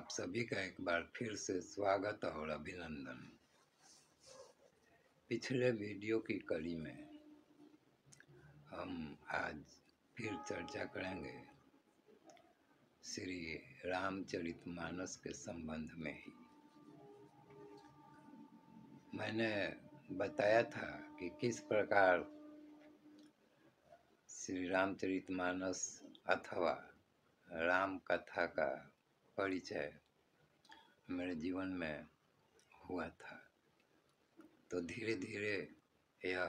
आप सभी का एक बार फिर से स्वागत और अभिनंदन। पिछले वीडियो की कड़ी में हम आज फिर चर्चा करेंगे श्री रामचरितमानस के संबंध में ही। मैंने बताया था कि किस प्रकार श्री रामचरितमानस अथवा राम कथा का परिचय मेरे जीवन में हुआ था। तो धीरे धीरे यह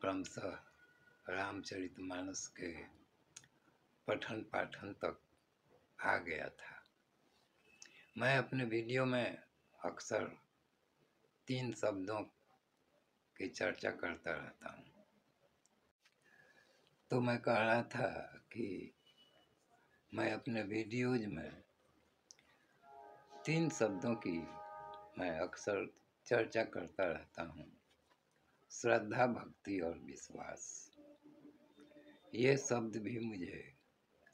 क्रमशः रामचरितमानस के पठन पाठन तक आ गया था। मैं अपने वीडियो में अक्सर 3 शब्दों की चर्चा करता रहता हूँ। तो मैं कह रहा था कि मैं अपने वीडियोज में 3 शब्दों की मैं अक्सर चर्चा करता रहता हूँ: श्रद्धा, भक्ति और विश्वास। ये शब्द भी मुझे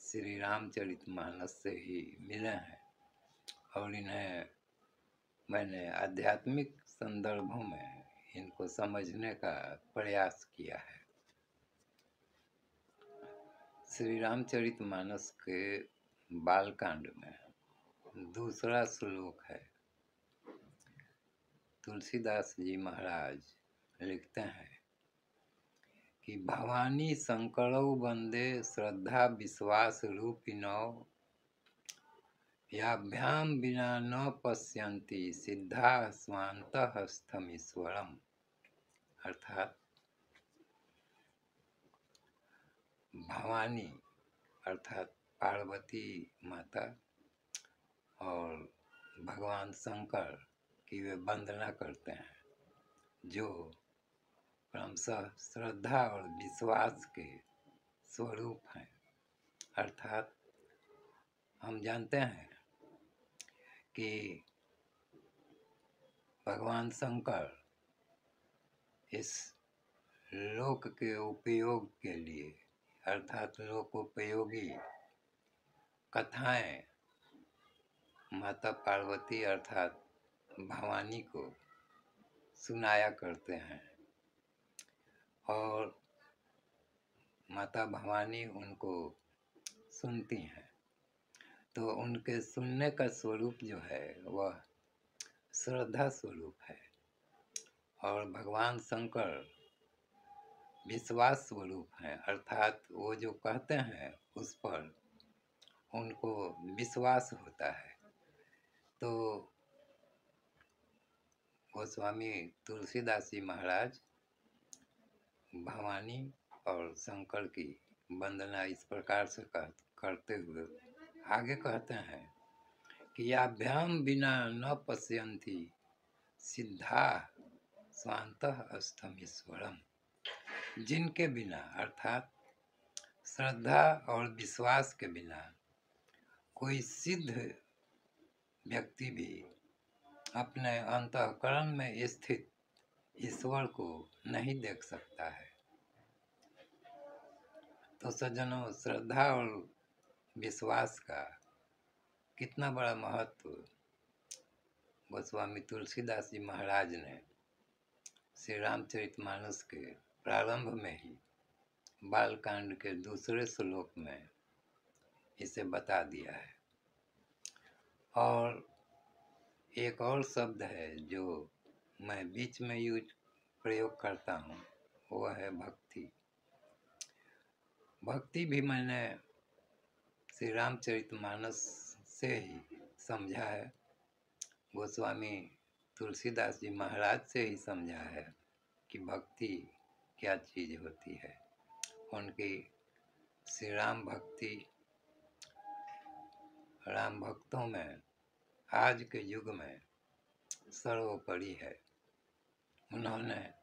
श्री रामचरितमानस से ही मिले हैं और इन्हें मैंने आध्यात्मिक संदर्भों में इनको समझने का प्रयास किया है। श्री रामचरितमानस के बालकांड में दूसरा श्लोक है। तुलसीदास जी महाराज लिखते हैं कि भवानी शंकरौ वंदे श्रद्धा विश्वास रूपिणौ याभ्याम विना न पश्यन्ति सिद्धा स्वान्तःस्थमीश्वरम्। अर्थात भवानी अर्थात पार्वती माता और भगवान शंकर की वे वंदना करते हैं, जो क्रमशः श्रद्धा और विश्वास के स्वरूप हैं। अर्थात हम जानते हैं कि भगवान शंकर इस लोक के उपयोग के लिए अर्थात लोकोपयोगी कथाएं माता पार्वती अर्थात भवानी को सुनाया करते हैं और माता भवानी उनको सुनती हैं। तो उनके सुनने का स्वरूप जो है वह श्रद्धा स्वरूप है और भगवान शंकर विश्वास स्वरूप हैं। अर्थात वो जो कहते हैं उस पर उनको विश्वास होता है। तो गोस्वामी तुलसीदास जी महाराज भवानी और शंकर की वंदना इस प्रकार से करते हुए आगे कहते हैं कि याभ्याम बिना न पश्यन्ति सिद्धा स्वान्तःस्थमीश्वरम्। जिनके बिना अर्थात श्रद्धा और विश्वास के बिना कोई सिद्ध व्यक्ति भी अपने अंतःकरण में स्थित ईश्वर को नहीं देख सकता है। तो सज्जनों, श्रद्धा और विश्वास का कितना बड़ा महत्व गोस्वामी तुलसीदास जी महाराज ने श्री रामचरितमानस के प्रारंभ में ही बालकांड के दूसरे श्लोक में इसे बता दिया है। और एक और शब्द है जो मैं बीच में प्रयोग करता हूँ, वह है भक्ति। भक्ति भी मैंने श्री रामचरितमानस से ही समझा है, गोस्वामी तुलसीदास जी महाराज से ही समझा है कि भक्ति क्या चीज़ होती है। उनकी श्री राम भक्ति राम भक्तों में आज के युग में सर्वोपरि है। उन्होंने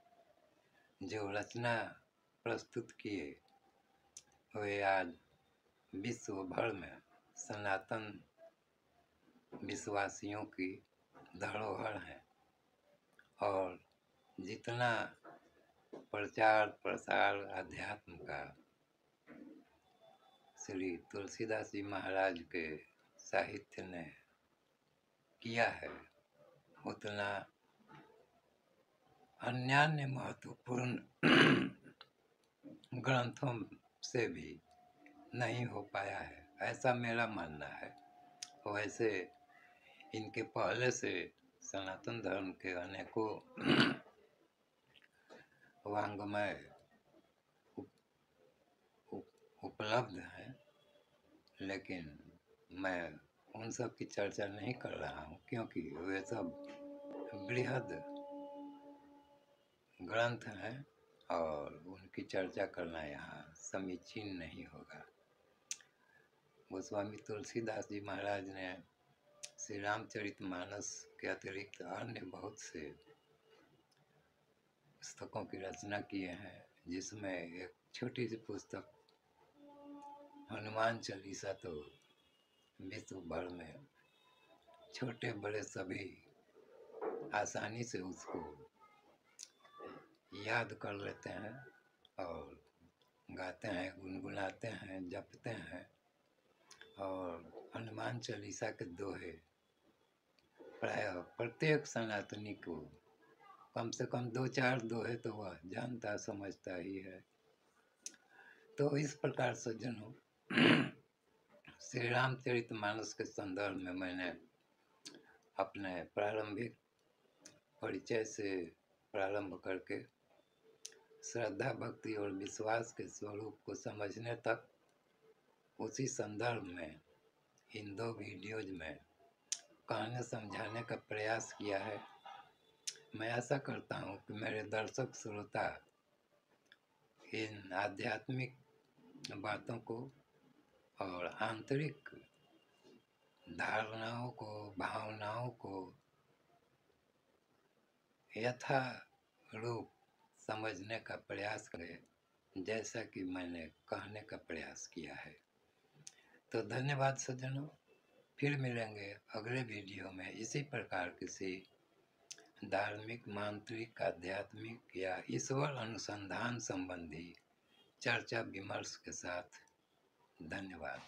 जो रचना प्रस्तुत किए वे आज विश्व भर में सनातन विश्वासियों की धरोहर है और जितना प्रचार प्रसार अध्यात्म का श्री तुलसीदास जी महाराज के साहित्य ने किया है उतना अन्य महत्वपूर्ण ग्रंथों से भी नहीं हो पाया है, ऐसा मेरा मानना है। वैसे इनके पहले से सनातन धर्म के अनेकों वाङ्मय उपलब्ध हैं, लेकिन मैं उन सब की चर्चा नहीं कर रहा हूँ, क्योंकि वे सब बृहद ग्रंथ हैं और उनकी चर्चा करना यहाँ समीचीन नहीं होगा। गोस्वामी तुलसीदास जी महाराज ने श्री रामचरितमानस के अतिरिक्त अन्य बहुत से पुस्तकों की रचना किए हैं, जिसमें एक छोटी सी पुस्तक हनुमान चालीसा तो विश्व भर में छोटे बड़े सभी आसानी से उसको याद कर लेते हैं और गाते हैं, गुनगुनाते हैं, जपते हैं। और हनुमान चालीसा के दोहे प्रायः प्रत्येक सनातनी को कम से कम 2-4 दोहे तो वह जानता समझता ही है। तो इस प्रकार सज्जनों, श्री रामचरितमानस के संदर्भ में मैंने अपने प्रारंभिक परिचय से प्रारंभ करके श्रद्धा, भक्ति और विश्वास के स्वरूप को समझने तक उसी संदर्भ में इन 2 वीडियोज में कहने समझाने का प्रयास किया है। मैं आशा करता हूँ कि मेरे दर्शक श्रोता इन आध्यात्मिक बातों को और आंतरिक धारणाओं को, भावनाओं को यथारूप समझने का प्रयास करें, जैसा कि मैंने कहने का प्रयास किया है। तो धन्यवाद सज्जनों, फिर मिलेंगे अगले वीडियो में इसी प्रकार किसी धार्मिक, मांत्रिक, आध्यात्मिक या ईश्वर अनुसंधान संबंधी चर्चा विमर्श के साथ। धन्यवाद।